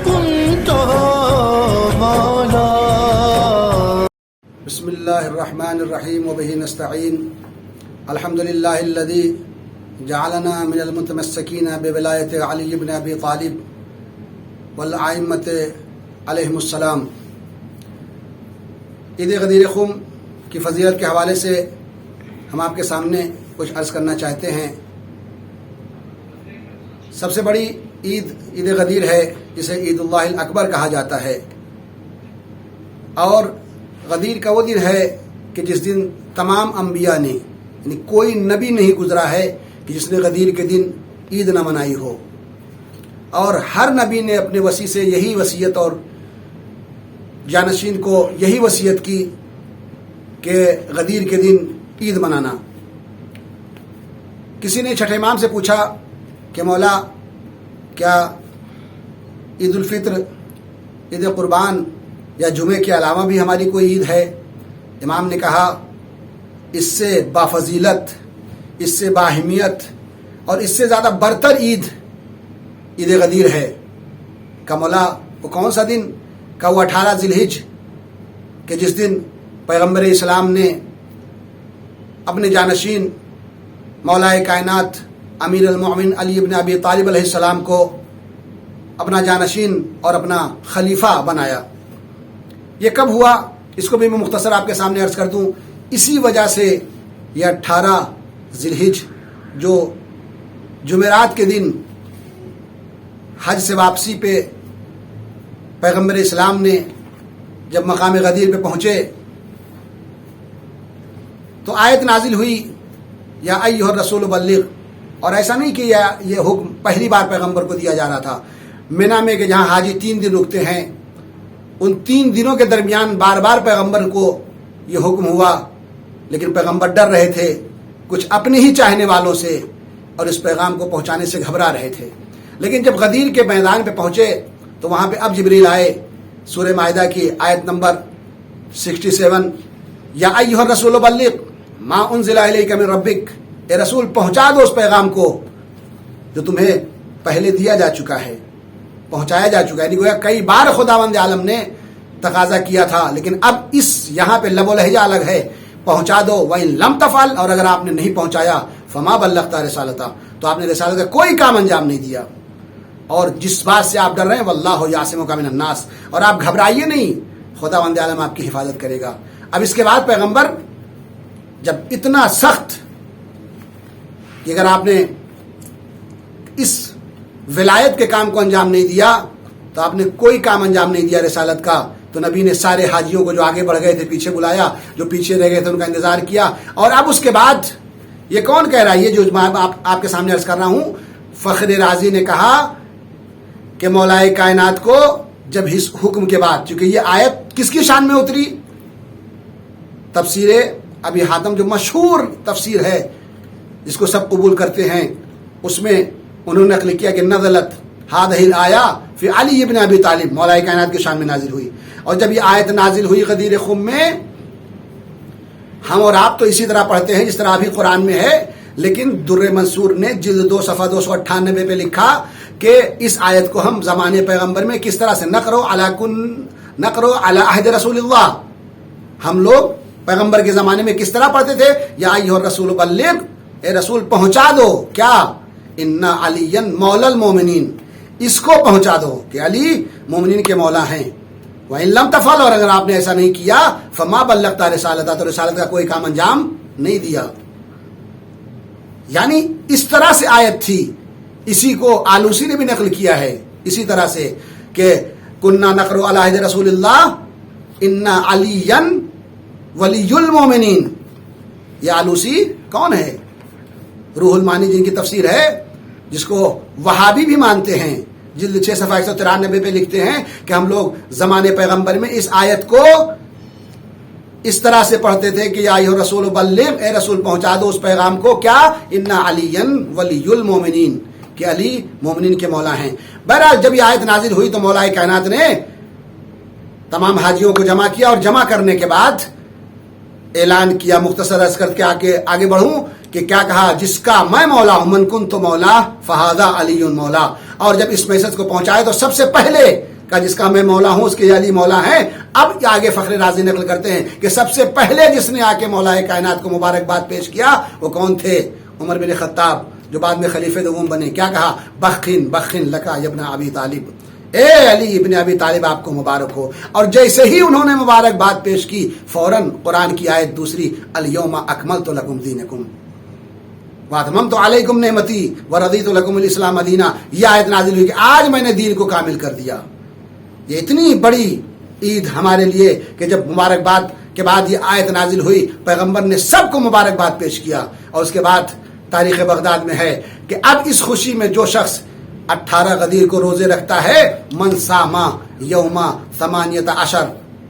كنت مولا. بسم الله الرحمن الرحيم وبه نستعين. الحمد لله الذي جعلنا من المتمسكين بولاية علي بن أبي طالب والأئمة علیہم السلام. عید غدیر خم کی فضیلت کے حوالے سے ہم آپ کے سامنے کچھ عرض کرنا چاہتے ہیں. سب سے بڑی عید غدیر ہے جسے عید اللہ الاکبر کہا جاتا ہے، اور غدیر کا وہ دن ہے کہ جس دن تمام انبیاء نے، یعنی کوئی نبی نہیں گزرا ہے کہ جس نے غدیر کے دن عید نہ منائی ہو، اور ہر نبی نے اپنے وصی سے یہی وصیت اور جانشین کو یہی وصیت کی کہ غدیر کے دن عید منانا. کسی نے چھٹے امام سے پوچھا کہ مولا کیا عید الفطر، عید قربان یا جمعے کے علاوہ بھی ہماری کوئی عید ہے؟ امام نے کہا اس سے بافضیلت، اس سے باہمیت اور اس سے زیادہ برتر عید غدیر ہے. کہ مولا وہ کون سا دن؟ کہ وہ 18 ذی الحجہ کہ جس دن پیغمبر اسلام نے اپنے جانشین مولائے کائنات امیر المؤمنین علی بن ابی طالب علیہ السلام کو اپنا جانشین اور اپنا خلیفہ بنایا. یہ کب ہوا اس کو بھی میں مختصر آپ کے سامنے عرض کر دوں. اسی وجہ سے یہ 18 ذی الحجہ جو جمعرات کے دن حج سے واپسی پہ پیغمبر اسلام نے جب مقام غدیر پہ پہنچے تو آیت نازل ہوئی یا ایھا الرسول بلغ. اور ایسا نہیں کہ یہ حکم پہلی بار پیغمبر کو دیا جا رہا تھا. مینا میں کہ جہاں حاجی 3 دن رکتے ہیں، ان 3 دنوں کے درمیان بار بار پیغمبر کو یہ حکم ہوا، لیکن پیغمبر ڈر رہے تھے کچھ اپنے ہی چاہنے والوں سے، اور اس پیغام کو پہنچانے سے گھبرا رہے تھے. لیکن جب غدیر کے میدان پہ پہنچے تو وہاں پہ اب جبریل آئے. سورہ مائدہ کی آیت نمبر 67 یا ایھا الرسول بلغ ما انزل الیک من ربک، اے رسول پہنچا دو اس پیغام کو جو تمہیں پہلے دیا جا چکا ہے، پہنچایا جا چکا ہے. یعنی گویا کئی بار خداوند عالم نے تقاضا کیا تھا، لیکن اب اس یہاں پہ لب و لہجہ الگ ہے، پہنچا دو. وَإِن لَمْ تَفْعَلْ، اور اگر آپ نے نہیں پہنچایا فَمَا بَلَّغْتَ رِسَالَتَهُ، تو آپ نے رسالت کا کوئی کام انجام نہیں دیا. اور جس بات سے آپ ڈر رہے ہیں وَاللَّهُ يَعْصِمُكَ مِنَ النَّاسِ، اور آپ گھبرائیے نہیں، خداوند عالم آپ کی حفاظت کرے گا. اب اس کے بعد پیغمبر جب اتنا سخت کہ اگر آپ نے اس ولایت کے کام کو انجام نہیں دیا تو آپ نے کوئی کام انجام نہیں دیا رسالت کا، تو نبی نے سارے حاجیوں کو جو آگے بڑھ گئے تھے پیچھے بلایا، جو پیچھے رہ گئے تھے ان کا انتظار کیا. اور اب اس کے بعد یہ کون کہہ رہا ہے؟ یہ جو میں آپ کے سامنے عرض کر رہا ہوں، فخر رازی نے کہا کہ مولائے کائنات کو جب اس حکم کے بعد، چونکہ یہ آیت کس کی شان میں اتری؟ تفسیر ابی حاتم جو مشہور تفسیر ہے جس کو سب قبول کرتے ہیں، اس میں انہوں نے نقل کیا کہ نزلت هذه الآیہ فی علی ابن ابی طالب، مولائے کائنات کی شان میں نازل ہوئی. اور جب یہ آیت نازل ہوئی غدیر خم میں، ہم اور آپ تو اسی طرح پڑھتے ہیں جس طرح ابھی قرآن میں ہے، لیکن در منصور نے جلد 2 صفحہ 298 پہ لکھا کہ اس آیت کو ہم زمانے پیغمبر میں کس طرح سے نقرو علی عہد رسول اللہ، ہم لوگ پیغمبر کے زمانے میں کس طرح پڑھتے تھے. یا ایھا الرسول بلغ، اے رسول پہنچا دو. کیا؟ ان علی مولا المومنین، اس کو پہنچا دو کہ علی مومنین کے مولا ہیں. وَإِن لَمْ تَفْعَلْ، اور اگر آپ نے ایسا نہیں کیا فَمَا بَلَّغْتَ رِسَالَتَهُ، تو رسالت کا کوئی کام انجام نہیں دیا. یعنی اس طرح سے آیت تھی. اسی کو آلوسی نے بھی نقل کیا ہے اسی طرح سے کہ کُنَّا نَقْرُؤُ عَلَىٰ عَهْدِ رسول اللہ اِنَّ عَلِيًّا وَلِيُّ الْمُؤْمِنِينَ. یہ آلوسی کون ہے؟ روح المانی جن کی تفسیر ہے، جس کو وہابی بھی مانتے ہیں، جلد 6 صفحہ 193 پہ لکھتے ہیں کہ ہم لوگ زمانے پیغمبر میں اس آیت کو اس طرح سے پڑھتے تھے کہ یا ایھا الرسول بلغ، اے رسول پہنچا دو اس پیغام کو. کیا؟ ان علی ولی المومنین، کہ علی مومنین کے مولا ہیں. بہرحال جب یہ آیت نازل ہوئی تو مولا کائنات نے تمام حاجیوں کو جمع کیا، اور جمع کرنے کے بعد اعلان کیا. مختصر عرض کر کے آگے بڑھوں کہ کیا کہا؟ جس کا میں مولا ہوں، من کنت مولا فہذا علی مولا. اور جب اس میسج کو پہنچائے تو سب سے پہلے کا جس کا میں مولا ہوں اس کے علی مولا ہیں. اب آگے فخر رازی نقل کرتے ہیں کہ سب سے پہلے جس نے آ کے مولا کائنات کو مبارکباد پیش کیا وہ کون تھے؟ عمر بن خطاب، جو بعد میں خلیفہ دوم بنے. کیا کہا؟ بخن بخن لکا ابن ابی طالب، اے علی ابن ابی طالب آپ کو مبارک ہو. اور جیسے ہی انہوں نے مبارکباد پیش کی فوراً قرآن کی آیت دوسری، الیوم اکملت لکم دینکم واتممت علیکم نعمتی ورضیت لکم الاسلام دینا، یہ آیت نازل ہوئی کہ آج میں نے دین کو کامل کر دیا. یہ اتنی بڑی عید ہمارے لیے کہ جب مبارکباد کے بعد یہ آیت نازل ہوئی، پیغمبر نے سب کو مبارکباد پیش کیا. اور اس کے بعد تاریخ بغداد میں ہے کہ اب اس خوشی میں جو شخص 18 غدیر کو روزے رکھتا ہے، من ساما یوما 18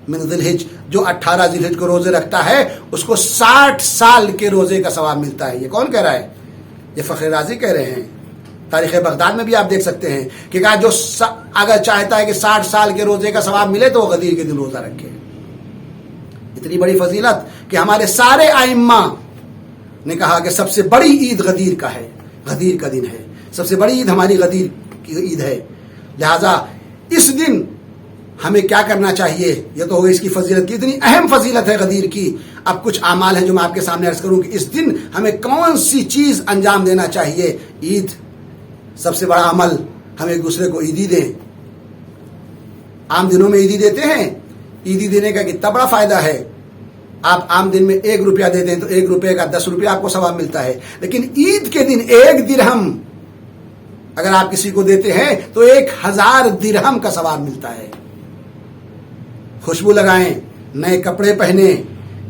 من ذی الحج، جو 18 ذی الحج کو روزے رکھتا ہے اس کو 60 سال کے روزے کا ثواب ملتا ہے. یہ کون کہہ رہا ہے؟ یہ فخر رازی کہہ رہے ہیں. تاریخ بغداد میں بھی آپ دیکھ سکتے ہیں کہ کہا جو اگر چاہتا ہے کہ 60 سال کے روزے کا ثواب ملے تو وہ غدیر کے دن روزہ رکھے. اتنی بڑی فضیلت کہ ہمارے سارے ائمہ نے کہا کہ سب سے بڑی عید غدیر کا ہے، غدیر کا دن ہے. سب سے بڑی عید ہماری غدیر کی عید ہے. لہذا اس دن ہمیں کیا کرنا چاہیے؟ یہ تو ہوگی اس کی فضیلت کی، اتنی اہم فضیلت ہے غدیر کی. اب کچھ اعمال ہیں جو میں آپ کے سامنے عرض کروں کہ اس دن ہمیں کون سی چیز انجام دینا چاہیے. عید سب سے بڑا عمل، ہم ایک دوسرے کو عیدی دیں. عام دنوں میں عیدی دیتے ہیں، عیدی دینے کا کتنا بڑا فائدہ ہے. آپ عام دن میں 1 روپیہ دیتے ہیں تو 1 روپے کا 10 روپیہ آپ کو ثواب ملتا ہے. لیکن عید کے دن 1 درہم اگر آپ کسی کو دیتے ہیں تو 1000 درہم کا ثواب ملتا ہے. خوشبو لگائیں، نئے کپڑے پہنیں،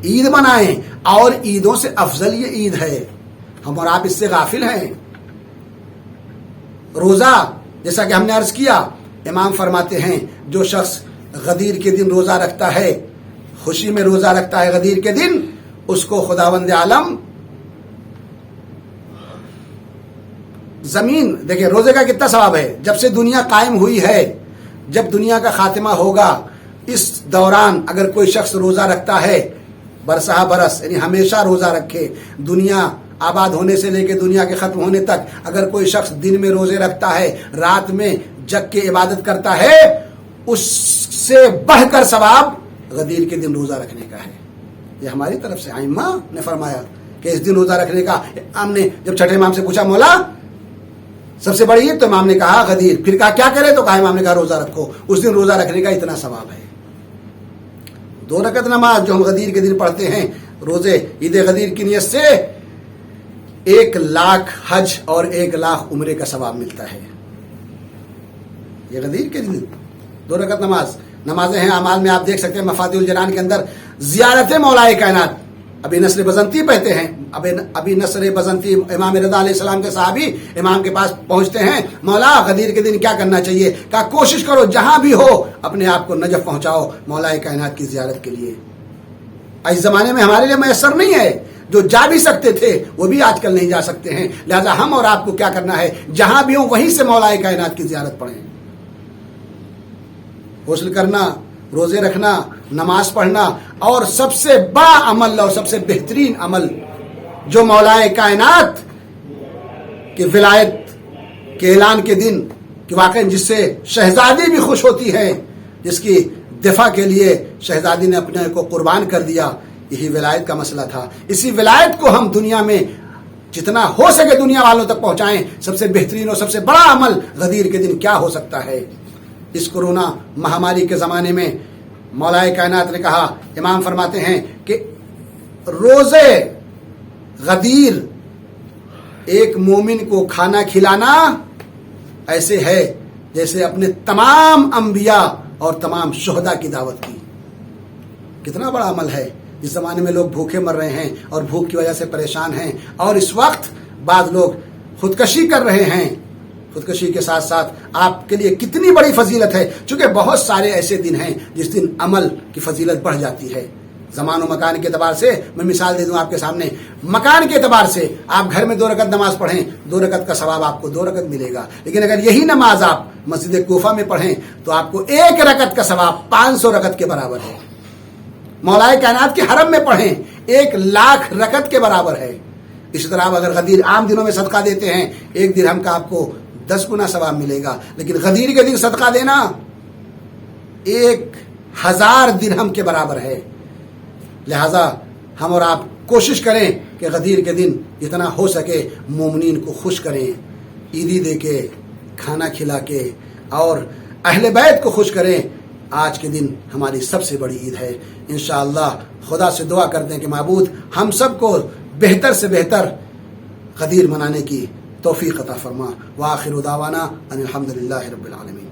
عید منائیں، اور عیدوں سے افضل یہ عید ہے. ہم اور آپ اس سے غافل ہیں. روزہ، جیسا کہ ہم نے عرض کیا، امام فرماتے ہیں جو شخص غدیر کے دن روزہ رکھتا ہے، خوشی میں روزہ رکھتا ہے غدیر کے دن، اس کو خداوند عالم زمین، دیکھیں روزے کا کتنا ثواب ہے. جب سے دنیا قائم ہوئی ہے، جب دنیا کا خاتمہ ہوگا، اس دوران اگر کوئی شخص روزہ رکھتا ہے، برسہ برس یعنی ہمیشہ روزہ رکھے، دنیا آباد ہونے سے لے کے دنیا کے ختم ہونے تک اگر کوئی شخص دن میں روزے رکھتا ہے، رات میں جگ کے عبادت کرتا ہے، اس سے بڑھ کر ثواب غدیر کے دن روزہ رکھنے کا ہے. یہ ہماری طرف سے ائمہ نے فرمایا کہ اس دن روزہ رکھنے کا. ہم نے جب چھٹے امام سے پوچھا مولا سب سے بڑی عید، تو امام نے کہا غدیر. پھر کہا کیا کرے؟ تو کہا امام نے کہا روزہ رکھو، اس دن روزہ رکھنے کا اتنا ثواب ہے. 2 رکعت نماز جو ہم غدیر کے دن پڑھتے ہیں، روزے عید غدیر کی نیت سے 1 لاکھ حج اور 1 لاکھ عمرے کا ثواب ملتا ہے. یہ غدیر کے دن 2 رکعت نمازیں ہیں. اعمال میں آپ دیکھ سکتے ہیں مفاتیح الجنان کے اندر زیارت مولا کائنات ابی نصر بزنطی پڑھتے ہیں. ابی نصر بزنطی امام رضا علیہ السلام کے صحابی امام کے پاس پہنچتے ہیں، مولا غدیر کے دن کیا کرنا چاہیے؟ کہا کوشش کرو جہاں بھی ہو اپنے آپ کو نجف پہنچاؤ مولا کائنات کی زیارت کے لیے. اس زمانے میں ہمارے لیے میسر نہیں ہے، جو جا بھی سکتے تھے وہ بھی آج کل نہیں جا سکتے ہیں. لہذا ہم اور آپ کو کیا کرنا ہے؟ جہاں بھی ہوں وہیں سے مولا کائنات کی زیارت پڑھیں. غسل کرنا، روزے رکھنا، نماز پڑھنا، اور سب سے بڑا عمل اور سب سے بہترین عمل جو مولا کائنات کی ولایت کے اعلان کے دن کہ واقعی جس سے شہزادی بھی خوش ہوتی ہے، جس کی دفاع کے لیے شہزادی نے اپنے کو قربان کر دیا، یہی ولایت کا مسئلہ تھا. اسی ولایت کو ہم دنیا میں جتنا ہو سکے دنیا والوں تک پہنچائیں. سب سے بہترین اور سب سے بڑا عمل غدیر کے دن کیا ہو سکتا ہے؟ اس کورونا مہاماری کے زمانے میں مولا کائنات نے کہا، امام فرماتے ہیں کہ روزے غدیر ایک مومن کو کھانا کھلانا ایسے ہے جیسے اپنے تمام انبیاء اور تمام شہداء کی دعوت کی. کتنا بڑا عمل ہے. اس زمانے میں لوگ بھوکے مر رہے ہیں اور بھوک کی وجہ سے پریشان ہیں، اور اس وقت بعض لوگ خودکشی کر رہے ہیں. خودکشی کے ساتھ ساتھ آپ کے لیے کتنی بڑی فضیلت ہے، چونکہ بہت سارے ایسے دن ہیں جس دن عمل کی فضیلت بڑھ جاتی ہے. زمان و مکان کے اعتبار سے میں مثال دے دوں آپ کے سامنے. مکان کے اعتبار سے آپ گھر میں 2 رکعت نماز پڑھیں، 2 رکعت کا ثواب آپ کو 2 رکعت ملے گا. لیکن اگر یہی نماز آپ مسجد کوفہ میں پڑھیں تو آپ کو 1 رکعت کا ثواب 500 رکعت کے برابر ہے. مولا کائنات کے حرم میں پڑھیں 1 لاکھ رکعت کے برابر ہے. اسی طرح آپ اگر غدیر عام دنوں میں صدقہ دیتے ہیں 1 درہم کا آپ کو 10 گنا ثواب ملے گا. لیکن غدیر کے دن صدقہ دینا 1000 درہم کے برابر ہے. لہذا ہم اور آپ کوشش کریں کہ غدیر کے دن جتنا ہو سکے مومنین کو خوش کریں، عیدی دے کے، کھانا کھلا کے، اور اہل بیت کو خوش کریں. آج کے دن ہماری سب سے بڑی عید ہے. انشاءاللہ خدا سے دعا کرتے ہیں کہ معبود ہم سب کو بہتر سے بہتر غدیر منانے کی توفیق عطا فرما. وآخر دعوانا ان الحمدللہ رب العالمین.